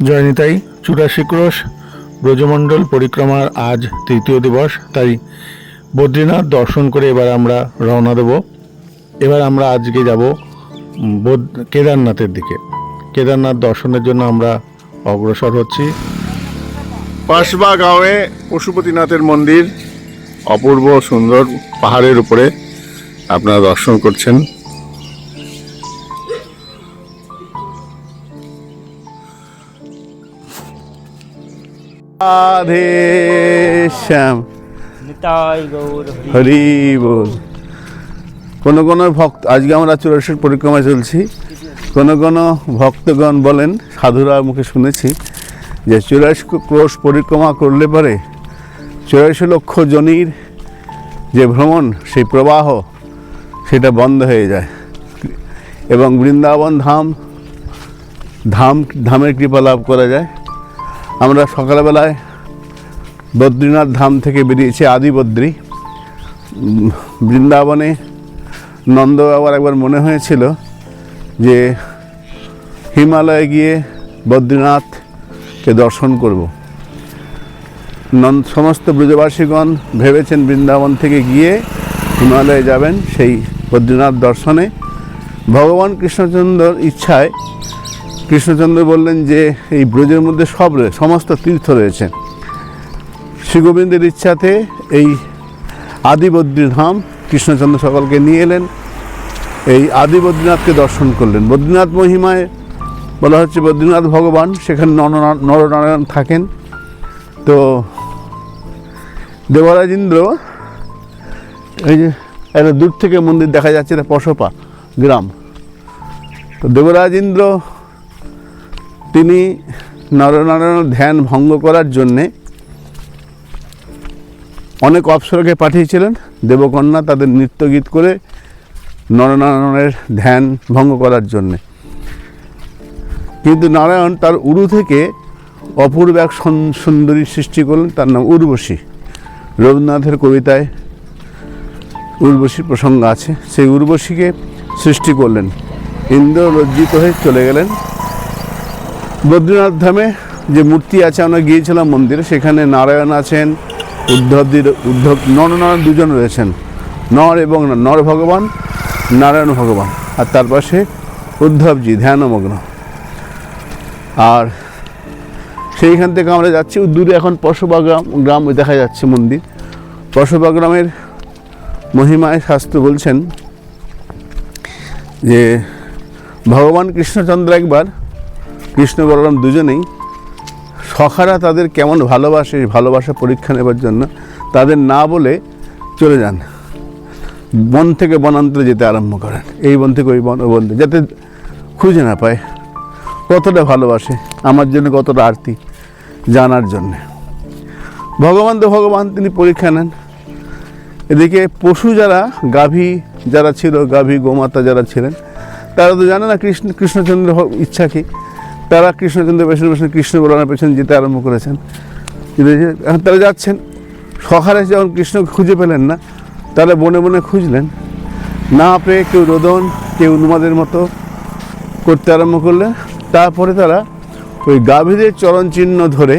জয় নিতাই। 84 ক্রোশ ব্রজমণ্ডল পরিক্রমার আজ তৃতীয় দিবস, তাই বদ্রীনাথ দর্শন করে এবার আমরা রওনা দেব। এবার আমরা আজকে যাব কেদারনাথের দিকে। কেদারনাথ দর্শনের জন্য আমরা অগ্রসর হচ্ছি। পাশবা গাঁয়ে পশুপতিনাথের মন্দির, অপূর্ব সুন্দর পাহাড়ের উপরে আপনারা দর্শন করছেন। রাধে শ্যাম হরি বল। কোনো কোনো ভক্ত, আজকে আমরা 84 পরিক্রমায় চলছি। কোনো কোনো ভক্তগণ বলেন, সাধুরা মুখে শুনেছি যে 84 ক্রোশ পরিক্রমা করলে পরে 84 লক্ষ জনির যে ভ্রমণ, সেই প্রবাহ সেটা বন্ধ হয়ে যায় এবং বৃন্দাবন ধামের কৃপা লাভ করা যায়। আমরা সকালবেলায় বদ্রীনাথ ধাম থেকে বেরিয়েছি আদি বদ্রী। বৃন্দাবনে নন্দ বাবার একবার মনে হয়েছিল যে হিমালয়ে গিয়ে বদ্রীনাথকে দর্শন করব। সমস্ত ব্রজবাসীগণ ভেবেছেন বৃন্দাবন থেকে গিয়ে হিমালয়ে যাবেন সেই বদ্রীনাথ দর্শনে। ভগবান কৃষ্ণচন্দ্রর ইচ্ছায় কৃষ্ণচন্দ্র বললেন যে এই ব্রজের মধ্যে সমস্ত তীর্থ রয়েছে। শ্রী গোবিন্দের ইচ্ছাতে এই আদি বদ্রীধাম কৃষ্ণচন্দ্র সকলকে নিয়ে এলেন, এই আদি বদ্রীনাথকে দর্শন করলেন। বদ্রীনাথ মহিমায় বলা হচ্ছে বদ্রীনাথ ভগবান, সেখানে নরনারায়ণ থাকেন। তো দেবরাজ ইন্দ্র, এই যে একটা দূর থেকে মন্দির দেখা যাচ্ছে, এটা পশপা গ্রাম। তো দেবরাজ ইন্দ্র তিনি নরনারায়ণের ধ্যান ভঙ্গ করার জন্যে অনেক অপ্সরকে পাঠিয়েছিলেন। দেবকন্যা তাদের নৃত্য গীত করে নরনারায়ণের ধ্যান ভঙ্গ করার জন্যে। কিন্তু নারায়ণ তার উরু থেকে অপূর্ব এক সুন্দরী সৃষ্টি করলেন, তার নাম উর্বশী। রবীন্দ্রনাথের কবিতায় উর্বশীর প্রসঙ্গ আছে। সেই উর্বশীকে সৃষ্টি করলেন। ইন্দ্র লজ্জিত হয়ে চলে গেলেন। বদ্রীনাথ ধামে যে মূর্তি আছে, আমরা গিয়েছিলাম মন্দিরে, সেখানে নারায়ণ আছেন, নরনারায়ণ দুজন রয়েছেন, নর ভগবান, নারায়ণ ভগবান, আর তার পাশে উদ্ধবজি ধ্যানমগ্ন। আর সেইখান থেকে আমরা যাচ্ছি দূরে, এখন পশবা গ্রাম দেখা যাচ্ছে মন্দির। পশবা গ্রামের মহিমায় শাস্ত্র বলছেন যে ভগবান কৃষ্ণচন্দ্র একবার, কৃষ্ণ বলরাম দুজনেই সখারা তাদের কেমন ভালোবাসে, ভালোবাসা পরীক্ষা নেবার জন্য তাদের না বলে চলে যান, বন থেকে বনান্তরে যেতে আরম্ভ করেন। এই বন থেকে ওই বন, যাতে খুঁজে না পায় কতটা ভালোবাসে আমার জন্য, কতটা আরতি জানার জন্যে। ভগবান তো ভগবান, তিনি পরীক্ষা নেন। এদিকে পশু যারা, গাভী যারা ছিল, গাভী গোমাতা যারা ছিলেন, তারা তো জানে না কৃষ্ণচন্দ্র ইচ্ছা কী। তারা কৃষ্ণচন্দ্রের পেছনে পেছনে, কৃষ্ণ বলরামের পেছনে যেতে আরম্ভ করেছেন। এখন তারা যাচ্ছেন, সখারে যখন কৃষ্ণকে খুঁজে পেলেন না, তারা বনে বনে খুঁজলেন। না পেয়ে কেউ রোদন, কেউ উন্মাদের মতো করতে আরম্ভ করলেন। তারপরে তারা ওই গাভীদের চরণ চিহ্ন ধরে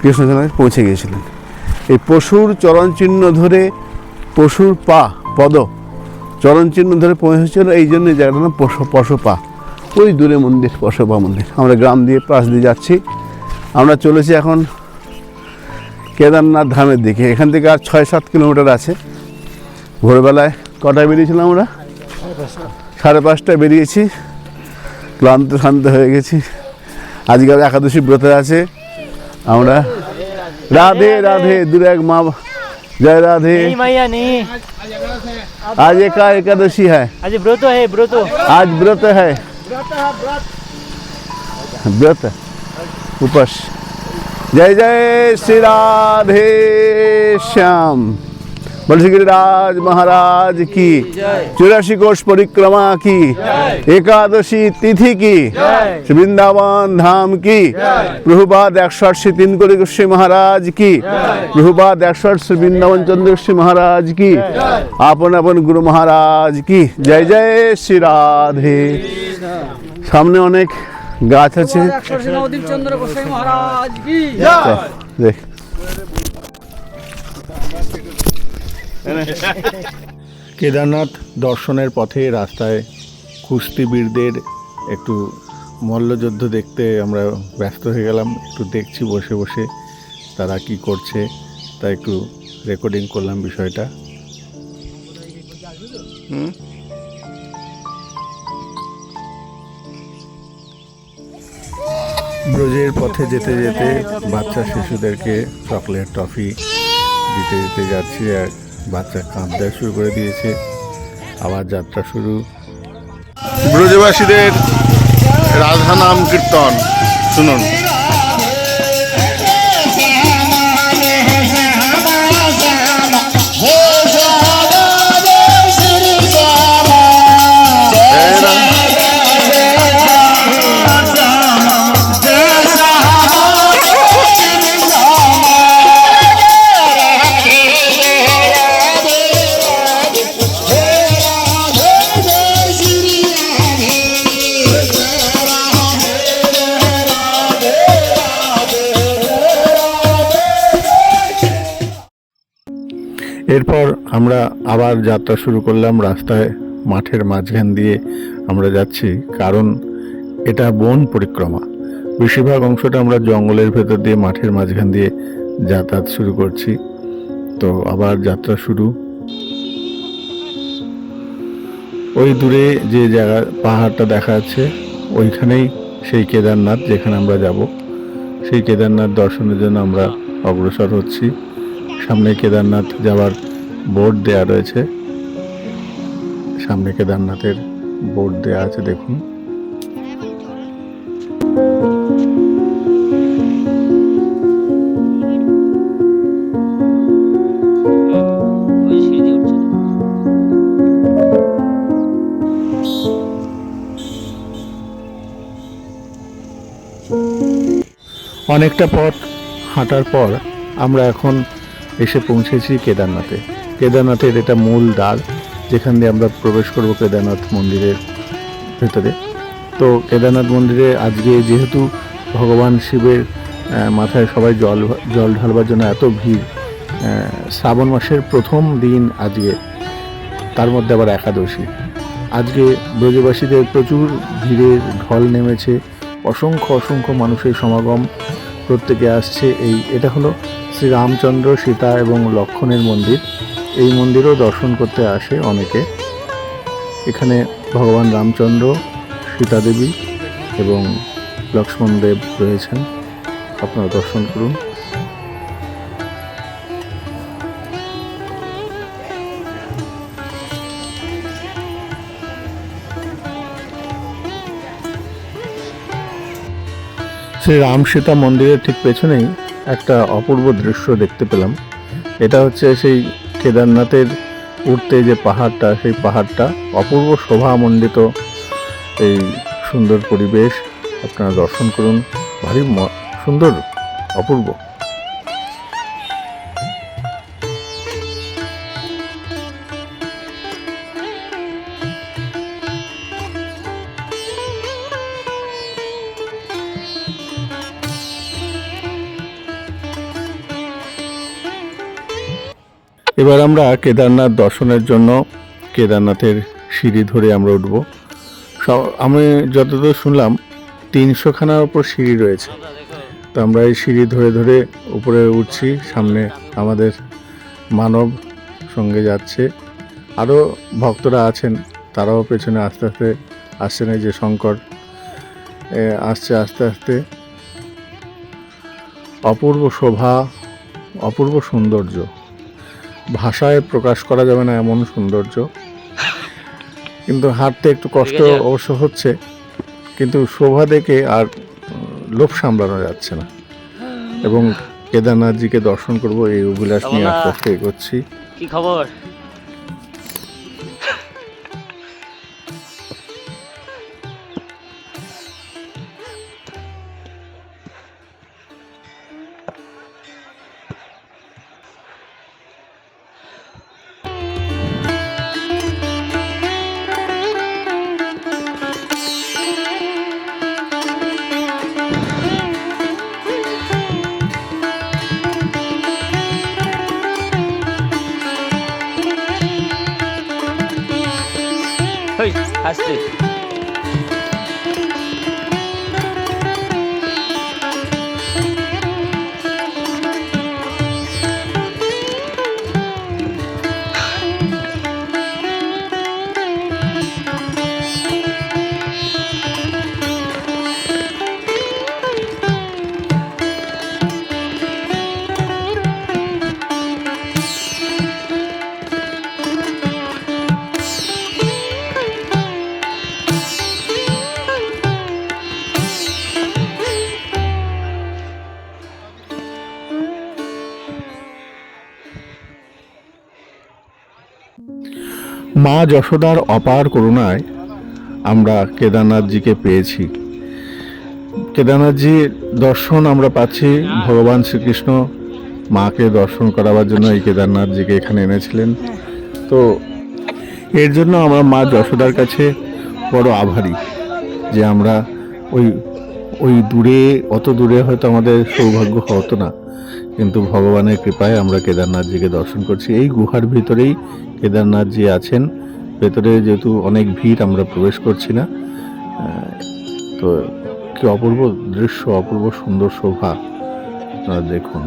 কৃষ্ণচন্দ্রে পৌঁছে গিয়েছিলেন। এই পশুর চরণ চিহ্ন ধরে, পশুর পদ চরণ চিহ্ন ধরে পৌঁছেছিল, এই জন্য জায়গাটার নাম পশপা। ওই দূরে মন্দির, পশপা মন্দির। আমরা গ্রাম দিয়ে পাশ দিয়ে যাচ্ছি। আমরা চলেছি এখন কেদারনাথ ধামের দিকে। এখান থেকে আর 6-7 কিলোমিটার আছে। ভোরবেলায় কটায় বেরিয়েছিলাম আমরা? 5:30টায় বেরিয়েছি। ক্লান্ত হয়ে গেছি। আজকে একাদশী ব্রতে আছে আমরা। রাধে রাধে। দূরে এক মা, जय राधे। नहीं मैया नहीं, आज एकादशी है, आज व्रत है, व्रत आज व्रत है, व्रत उपास। जय जय श्री राधे श्याम। बोल श्री गिरिराज महाराज की, 84 कोश परिक्रमा की, एकादशी तिथि की, वृंदावन धाम की, प्रभुपाद 108 3 कोടി गोस्वामी महाराज की, प्रभुपाद 108 वृंदावन चंद्र गोस्वामी महाराज की, आपन अपन गुरु महाराज की। जय जय श्री राधे। सामने अनेक গাছ আছে। চন্দ্র গোসাই মহারাজ কি দেখ কেদারনাথ দর্শনের পথে রাস্তায় কুস্তিবীরদের একটু মল্লযুদ্ধ দেখতে আমরা ব্যস্ত হয়ে গেলাম। একটু দেখছি বসে বসে তারা কি করছে, তা একটু রেকর্ডিং করলাম বিষয়টা। ব্রজের পথে যেতে যেতে বাচ্চা শিশুদেরকে চকলেট টফি দিতে দিতে যাচ্ছি, আর বাচ্চা কাঁদতে শুরু করে দিয়েছে। আবার যাত্রা শুরু। ব্রজবাসীদের রাধা নাম কীর্তন শুনুন। এরপর আমরা আবার যাত্রা শুরু করলাম। রাস্তায় মাঠের মাঝখান দিয়ে আমরা যাচ্ছি, কারণ এটা বন পরিক্রমা। বেশিরভাগ অংশটা আমরা জঙ্গলের ভেতর দিয়ে মাঠের মাঝখান দিয়ে যাতায়াত শুরু করছি। তো আবার যাত্রা শুরু। ওই দূরে যে জায়গা পাহাড়টা দেখা যাচ্ছে ওইখানেই সেই কেদারনাথ যেখানে আমরা যাব। সেই কেদারনাথ দর্শনের জন্য আমরা অগ্রসর হচ্ছি। সামনে কেদারনাথ যাওয়ার বোর্ড দেয়া রয়েছে, সামনে কেদারনাথের বোর্ড দেয়া আছে দেখুন। অনেকটা পথ হাঁটার পর আমরা এখন এসে পৌঁছেছি কেদারনাথে। কেদারনাথের এটা মূল দ্বার, যেখান দিয়ে আমরা প্রবেশ করব কেদারনাথ মন্দিরের ভেতরে। তো কেদারনাথ মন্দিরে আজকে যেহেতু ভগবান শিবের মাথায় সবাই জল ঢালবার জন্য এত ভিড়, শ্রাবণ মাসের প্রথম দিন আজকে, তার মধ্যে আবার একাদশী। আজকে ব্রজবাসীদের প্রচুর ভিড়ের ঢল নেমেছে, অসংখ্য অসংখ্য মানুষের সমাগম, প্রত্যেকে আসছে। এটা হলো শ্রী রামচন্দ্র, সীতা এবং লক্ষ্মণের মন্দির। এই মন্দিরও দর্শন করতে আসে অনেকে। এখানে ভগবান রামচন্দ্র, সীতা দেবী এবং লক্ষ্মণ দেব রয়েছেন, আপনারা দর্শন করুন। শ্রী রাম সীতা মন্দিরের ঠিক পেছনেই একটা অপূর্ব দৃশ্য দেখতে পেলাম। এটা হচ্ছে সেই কেদারনাথের উঠতে যে পাহাড়টা, সেই পাহাড়টা অপূর্ব শোভামণ্ডিত। এই সুন্দর পরিবেশ আপনারা দর্শন করুন, ভারী সুন্দর, অপূর্ব। এবার আমরা কেদারনাথ দর্শনের জন্য কেদারনাথের সিঁড়ি ধরে আমরা উঠব। আমি যতদূর শুনলাম 300খানার উপর সিঁড়ি রয়েছে। তো আমরা এই সিঁড়ি ধরে ধরে উপরে উঠছি। সামনে আমাদের মানব সঙ্গে যাচ্ছে, আরও ভক্তরা আছেন, তারাও পেছনে আস্তে আস্তে আসছেন। এই যে শঙ্কর আসছে আস্তে আস্তে। অপূর্ব শোভা, অপূর্ব সৌন্দর্য, ভাষায় প্রকাশ করা যাবে না এমন সৌন্দর্য। কিন্তু হাঁটতে একটু কষ্ট অবশ্য হচ্ছে, কিন্তু শোভা দেখে আর লোভ সামলানো যাচ্ছে না। এবং কেদারনাথজিকে দর্শন করব এই অভিলাষ নিয়ে আস্তে আস্তে এগোচ্ছি। কি খবর? আসতে মা যশোদার অপার করুণায় আমরা কেদারনাথজিকে পেয়েছি। কেদারনাথজির দর্শন আমরা পাচ্ছি। ভগবান শ্রীকৃষ্ণ মাকে দর্শন করাবার জন্য এই কেদারনাথজিকে এখানে এনেছিলেন। তো এর জন্য আমরা মা যশোদার কাছে বড় আভারী যে আমরা ওই ওই দূরে, অত দূরে হয়তো আমাদের সৌভাগ্য হতো না, কিন্তু ভগবানের কৃপায় আমরা কেদারনাথজিকে দর্শন করছি। এই গুহার ভিতরেই কেদারনাথজি আছেন। ভেতরে যেহেতু অনেক ভিড়, আমরা প্রবেশ করছি না। তো কি অপূর্ব দৃশ্য, অপূর্ব সুন্দর শোভা, আপনারা দেখুন।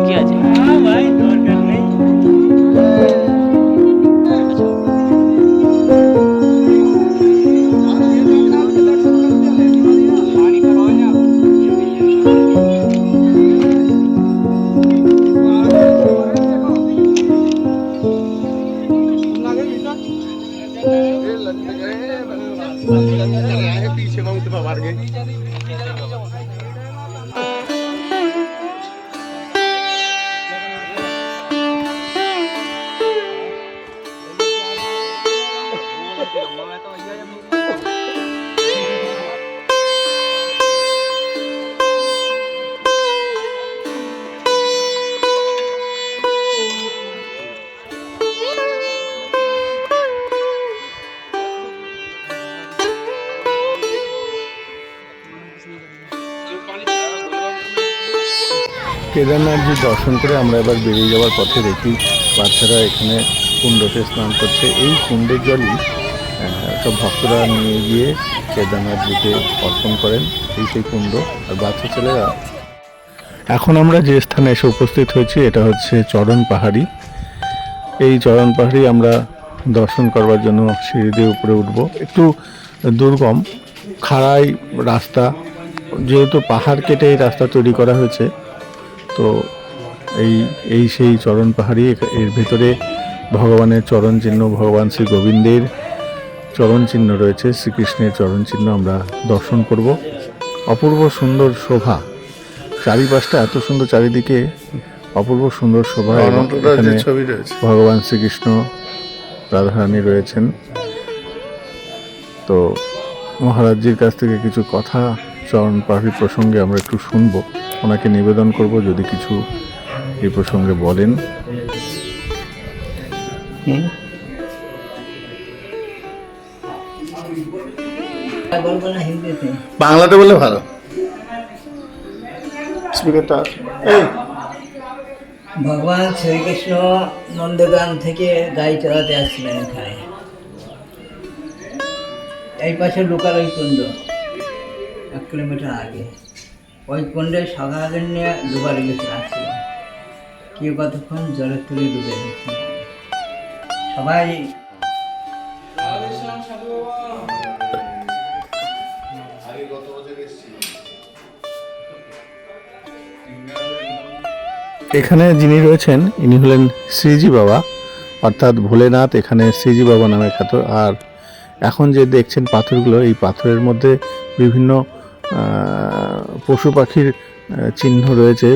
কি আছে কেদারনাথজি দর্শন করে আমরা এবার বেরিয়ে যাওয়ার পথে দেখি বাচ্চারা এখানে কুণ্ডতে স্নান করছে। এই কুণ্ডের জলই সব ভক্তরা নিয়ে গিয়ে কেদারনাথজিকে অর্পণ করেন। এই সেই কুণ্ড। আর বাচ্চা ছেলেরা, এখন আমরা যে স্থানে এসে উপস্থিত হয়েছি এটা হচ্ছে চরণ পাহাড়ি। এই চরণ পাহাড়ি আমরা দর্শন করবার জন্য সিঁড়ি দিয়ে উপরে উঠব। একটু দুর্গম, খাড়াই রাস্তা, যেহেতু পাহাড় কেটে এই রাস্তা তৈরি করা হয়েছে। তো এই সেই চরণ পাহাড়ি। এর ভিতরে ভগবানের চরণ চিহ্ন, ভগবান শ্রী গোবিন্দের চরণ চিহ্ন রয়েছে, শ্রীকৃষ্ণের চরণ চিহ্ন আমরা দর্শন করব। অপূর্ব সুন্দর শোভা, চারিপাশটা এত সুন্দর, চারিদিকে অপূর্ব সুন্দর শোভা। এবং এখানে ভগবান শ্রীকৃষ্ণ, রাধারানী রয়েছেন। তো মহারাজজির কাছ থেকে কিছু কথা চরণ পাহাড়ি প্রসঙ্গে আমরা একটু শুনবো। ওনাকে নিবেদন করব যদি কিছু এই প্রসঙ্গে বলেন। বাংলাতে বলে ভালো। স্পিকারটা ভগবান শ্রীকৃষ্ণ নন্দগান থেকে গাড়ি চালাতে আসছিলেন এখানে। এই পাশে লোকালয় কুণ্ড 1 কিলোমিটার আগে। ওই কুণ্ডে সকালে নিয়ে ডুবার গেছে আসছিল। কেউ কতক্ষণ জলের তুলে ডুবে গেছে। সবাই এখানে যিনি রয়েছেন ইনি হলেন শ্রীজি বাবা, অর্থাৎ ভোলেনাথ এখানে শ্রীজি বাবা নামে খ্যাত। আর এখন যে দেখছেন পাথরগুলো, এই পাথরের মধ্যে বিভিন্ন পশু পাখির চিহ্ন রয়েছে।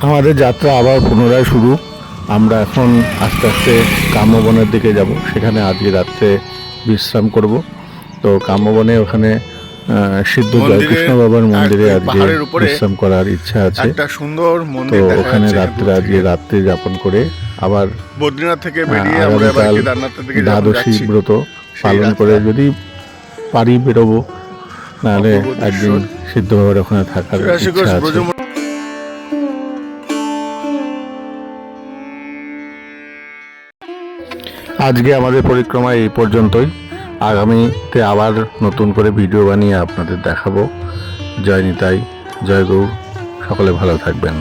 আমাদের যাত্রা আবার পুনরায় শুরু। আমরা এখন আস্তে আস্তে কাম্যবনের দিকে যাব, সেখানে আজকে রাত্রে বিশ্রাম করব। তো কাম্যবনে ওখানে সিদ্ধ জয়কৃষ্ণ বাবার মন্দিরে আজকে বিশ্রাম করার ইচ্ছা আছে। একটা সুন্দর তো মন্দির দেখা ওখানে যাচ্ছে রাত্রে আজকে রাত্রি যাপন করে আবার বদ্রীনাথ থেকে বেরিয়ে আমরা এবার আগামীকাল কেদারনাথের দিকে যখন দ্বাদশী যাচ্ছি, ব্রত পালন রাস্তা। করে যদি পারি বেরোবো, নাহলে অপূর্ব দৃশ্য। একদিন সিদ্ধ বাবার ওখানে থাকার চুরাশি ইচ্ছা কোষ আছে। ব্রজমণ্ডল। আজকে আমাদের পরিক্রমা এই পর্যন্তই। আগামীতে আবার নতুন করে ভিডিও বানিয়ে আপনাদের দেখাবো। জয় নিতাই, জয় গৌর, সকলে ভালো থাকবেন।